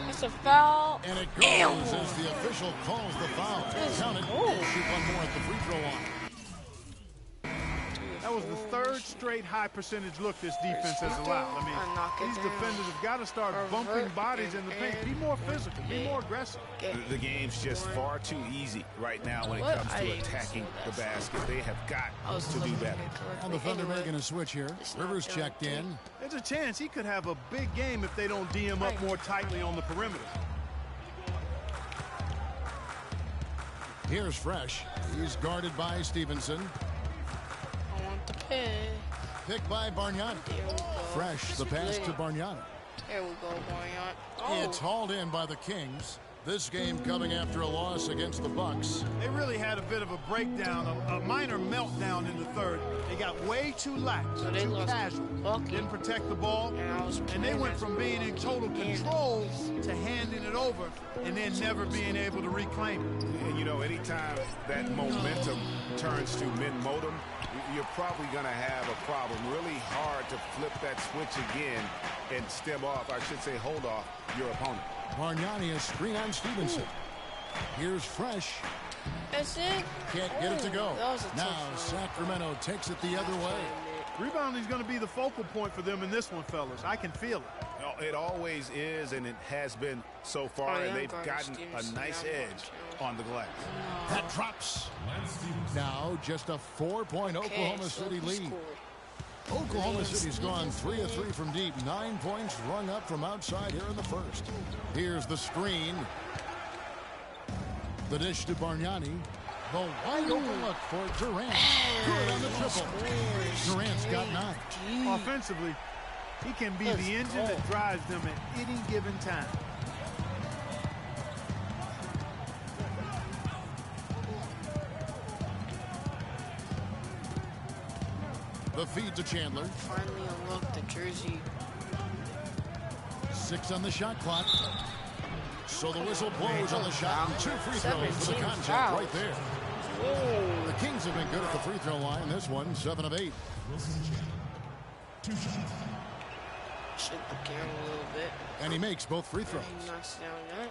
It's a foul. And it goes as the official calls the foul. Count it. Shoot one more at the free throw line. That was the 3rd straight high percentage look this defense has allowed. I mean, these defenders have got to start bumping bodies in the paint. Be more physical. Be more aggressive. The game's just far too easy right now when it comes to attacking the basket. They have got to do better. And the Thunder making a switch here. Rivers checked in. There's a chance he could have a big game if they don't D him up more tightly on the perimeter. Here's Fresh. He's guarded by Stevenson. Picked by Bargnani. Fresh, the pass to Bargnani. There we go, Bargnani. It's hauled in by the Kings. This game coming after a loss against the Bucks. They really had a bit of a breakdown, a minor meltdown in the 3rd. They got way too lax, too casual. Didn't protect the ball, and they went from being in total control to handing it over and then never being able to reclaim it. And you know, anytime that momentum turns to min-modem, you're probably going to have a problem. Really hard to flip that switch again and stem off, I should say hold off, your opponent. Bargnani is screen on Stevenson. Here's Fresh. That's it. Can't get it to go. Now Sacramento takes it the other way. Rebounding is going to be the focal point for them in this one, fellas. I can feel it. It always is, and it has been so far, and they've gotten a nice edge on the glass. That drops. Now just a 4-point Oklahoma City lead. Oklahoma City's gone 3 of 3 from deep. 9 points rung up from outside here in the first. Here's the screen. The dish to Bargnani. The wide open look for Durant. Good on the triple. Durant's got 9. Offensively, he can be the engine that drives them at any given time. The feed to Chandler. Finally unlocked the jersey. 6 on the shot clock. So the whistle blows on the shot and 2 free throws for the contact right there. The Kings have been good at the free throw line. This one, 7 of 8. 2 shots. Should the camera a little bit. And he makes both free throws. He knocks down that.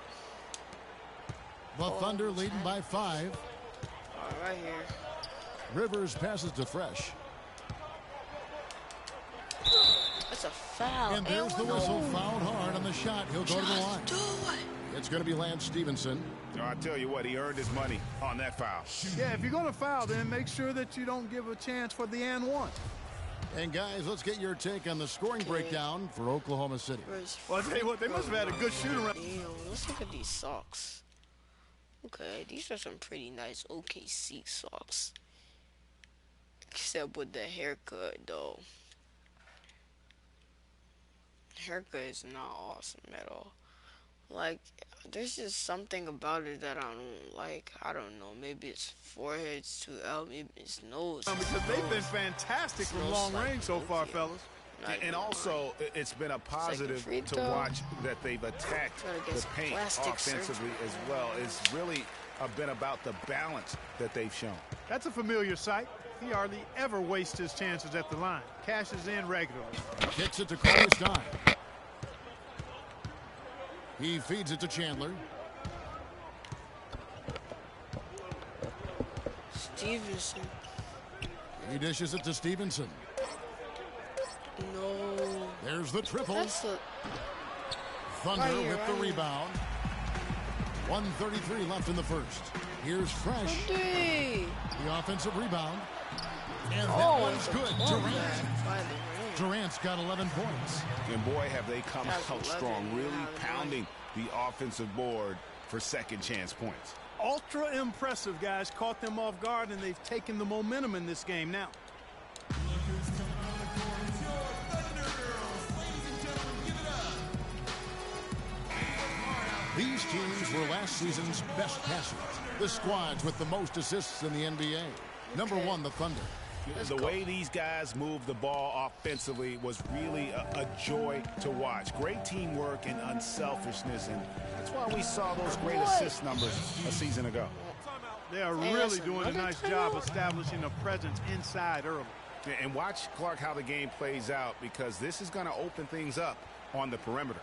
The Thunder leading by 5. Right here. Rivers passes to Fresh. That's a foul. And there's the whistle. Fouled hard on the shot. He'll go to the line. It's going to be Lance Stevenson. I tell you what, he earned his money on that foul. Yeah, if you're going to foul, then make sure that you don't give a chance for the and one. And guys, let's get your take on the scoring breakdown for Oklahoma City. Well, I'll tell you what, they must have had a good shoot around. Damn, let's look at these socks. Okay, these are some pretty nice OKC socks. Except with the haircut, though. Haircut is not awesome at all. Like, there's just something about it that I don't like. I don't know. Maybe it's forehead, it's too out. Maybe it's nose. Because they've been fantastic from long range so far, fellas. And also, it's been a positive to watch that they've attacked the paint offensively as well. It's really been about the balance that they've shown. That's a familiar sight. He hardly ever wastes his chances at the line. Cashes in regularly. Kicks it to Carter. He feeds it to Chandler. Stevenson. He dishes it to Stevenson. No. There's the triple. Thunder with the rebound. 1:33 left in the first. Here's Fresh. The offensive rebound. And that one's good. Durant's got 11 points. And boy, have they come out strong, really pounding the offensive board for second chance points. Ultra impressive, guys. Caught them off guard, and they've taken the momentum in this game now. These teams were last season's best passers. The squads with the most assists in the NBA. Number one, the Thunder. The way these guys moved the ball offensively was really a joy to watch. Great teamwork and unselfishness, and that's why we saw those great assist numbers a season ago. They are really doing a nice job establishing a presence inside early. And watch, Clark, how the game plays out, because this is going to open things up on the perimeter.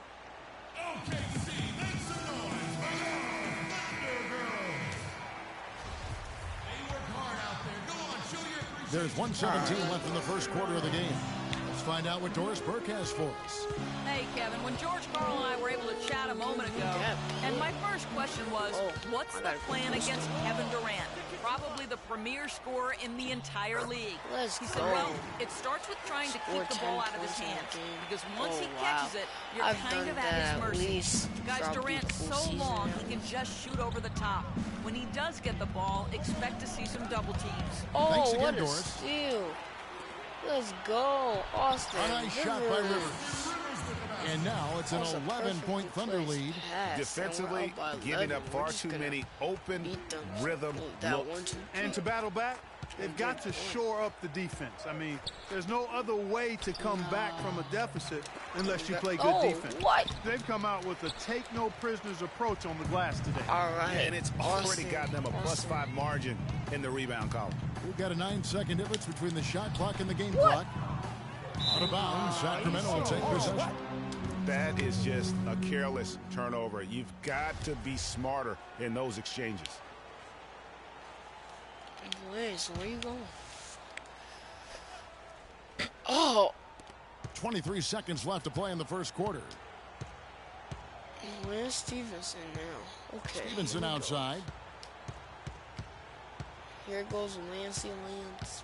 There's 1:17 left in the first quarter of the game. Let's find out what Doris Burke has for us. Hey, Kevin, when George Karl and I were able to chat a moment ago, and my first question was, what's the plan against Kevin Durant? Probably the premier scorer in the entire league. He said, well, it starts with trying to keep the ball out of his hands, because once he catches it, you're kind of at his mercy. Guys, Durant's so long, he can just shoot over the top. When he does get the ball, expect to see some double teams. Thanks again, what a Doris. steal. Let's go, Austin. A nice shot by Rivers. And now it's an 11-point Thunder lead. Defensively, giving up far too many open rhythm looks. And to battle back, they've got to shore up the defense. I mean, there's no other way to come back from a deficit unless you play good defense. They've come out with a take-no-prisoners approach on the glass today. All right. And it's already got them a +5 margin in the rebound column. We've got a 9-second difference between the shot clock and the game clock. Out of bounds, Sacramento will take possession. That is just a careless turnover. You've got to be smarter in those exchanges. Liz, where you going? Oh! 23 seconds left to play in the first quarter. Where's Stevenson now? Okay. Stevenson outside. Here goes Lancey Lance.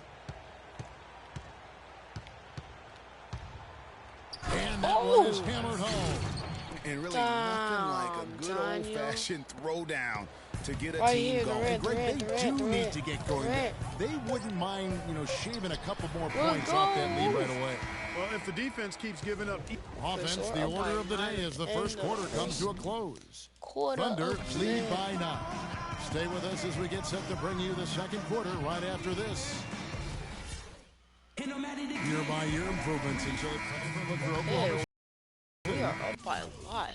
And that one is hammered home. And really nothing like a good old-fashioned throwdown to get a team going. And Greg, they do need to get going. They wouldn't mind, shaving a couple more points off that lead right away. Well, if the defense keeps giving up... Offense, the order of the day as the first quarter comes to a close. Thunder lead by 9. Stay with us as we get set to bring you the second quarter right after this. Year-by-year improvements until Oklahoma. We are up by a lot.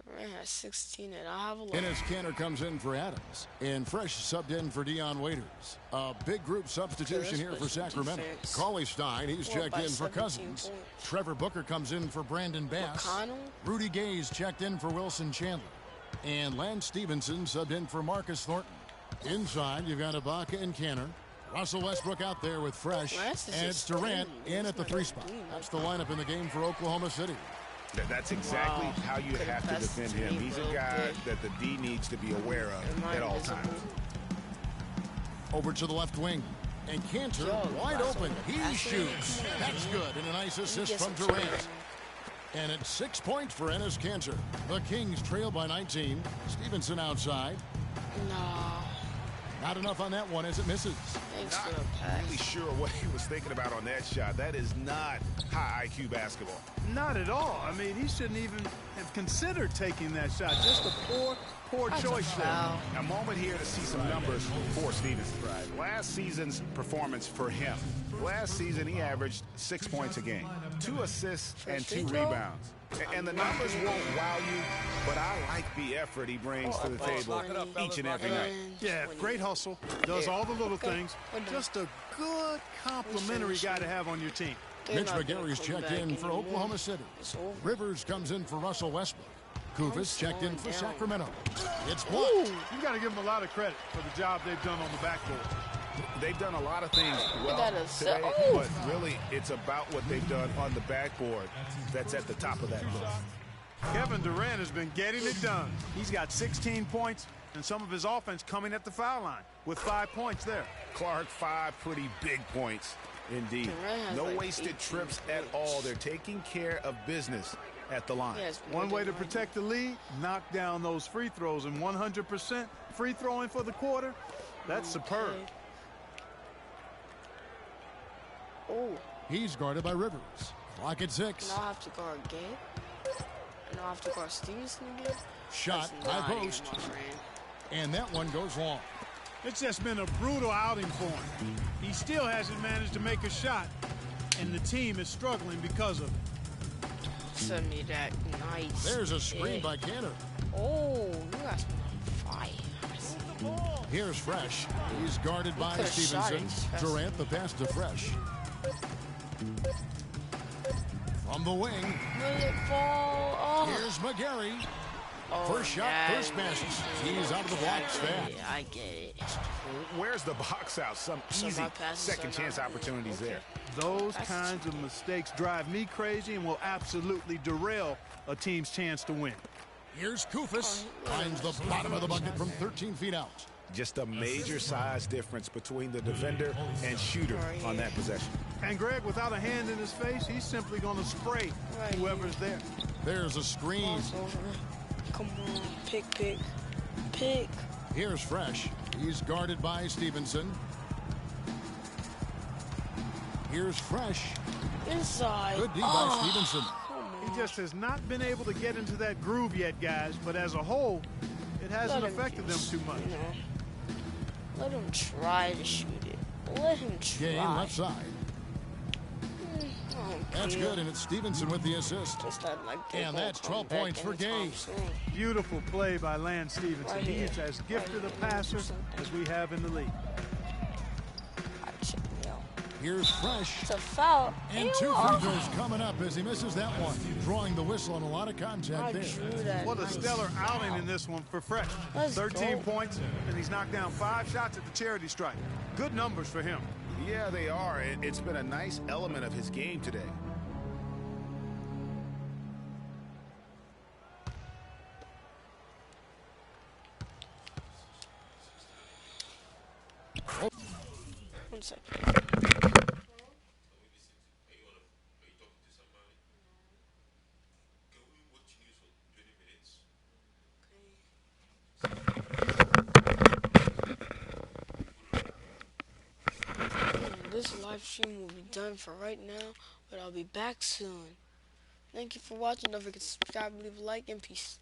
Durant has 16 and I have 11. Enes Kanter comes in for Adams. And Fresh subbed in for Dion Waiters. A big group substitution here for Sacramento. Cauley Stein, he's checked in for Cousins. Trevor Booker comes in for Brandon Bass. Rudy Gay's checked in for Wilson Chandler. And Lance Stevenson subbed in for Marcus Thornton. Inside, you've got Ibaka and Kanter. Russell Westbrook out there with Fresh. And it's Durant in at the 3 spot. That's the lineup in the game for Oklahoma City. That's exactly how you have to defend him. He's a guy that the D needs to be aware of at all times. Over to the left wing. And Cantor wide open. He shoots. That's good. And a nice assist from Durant. And it's 6 points for Enes Kanter. The Kings trail by 19. Stevenson outside. No. Not enough on that one as it misses. Not really sure what he was thinking about on that shot. That is not high IQ basketball. Not at all. I mean, he shouldn't even have considered taking that shot. Just a poor choice there. A moment here to see some numbers for Stevenson. Last season's performance for him. Last season, he averaged 6 points a game, 2 assists and 2 rebounds. And the numbers won't wow you, but I like the effort he brings to the table each and every night. Yeah, great hustle, does all the little things. Just a good complimentary guy to have on your team. Mitch McGarry's checked in for Oklahoma City. Rivers comes in for Russell Westbrook. Kufis checked in for Sacramento. It's blocked. You got to give them a lot of credit for the job they've done on the backboard. They've done a lot of things well today, but really it's about what they've done on the backboard that's at the top of that list. Kevin Durant has been getting it done. He's got 16 points and some of his offense coming at the foul line with 5 points there. Clark, 5 pretty big points indeed. No wasted trips at all. They're taking care of business at the line. One way to protect the lead, knock down those free throws, and 100% free throwing for the quarter, that's superb. He's guarded by Rivers. Clock at 6. Now I have to guard Gabe. And I have to guard Stevenson again. Shot high post. And that one goes long. It's just been a brutal outing for him. He still hasn't managed to make a shot, and the team is struggling because of it. Send me that nice. There's a screen by Cantor. Oh, you guys are on fire. Here's Fresh. He's guarded by Stevenson. Durant the pass to Fresh. From the wing. Will it fall? Oh. Here's McGarry. First shot, first pass. He's out of the blocks fast. Yeah, I get it. Where's the box out? Some easy second chance opportunities there. Those kinds of mistakes drive me crazy and will absolutely derail a team's chance to win. Here's Kufis. Finds the bottom of the bucket from 13 feet out. Just a major size difference between the defender and shooter on that possession. And Greg, without a hand in his face, he's simply going to spray whoever's there. There's a screen. Come on, pick. Here's Fresh. He's guarded by Stevenson. Here's Fresh. Inside. Good D by Stevenson. He just has not been able to get into that groove yet, guys. But as a whole, it hasn't affected them too much. Let him try to shoot it. Let him try. Game left side. That's good, and it's Stevenson with the assist. And that's 12 points for Gay. Beautiful play by Lance Stevenson. He is as gifted a passer as we have in the league. Here's Fresh. It's a foul. And 2 free throws coming up as he misses that one. Drawing the whistle on a lot of contact there. What a stellar outing in this one for Fresh. 13 points, and he's knocked down 5 shots at the charity stripe. Good numbers for him. Yeah, they are. It's been a nice element of his game today. One second. This live stream will be done for right now, but I'll be back soon. Thank you for watching. Don't forget to subscribe, leave a like, and peace.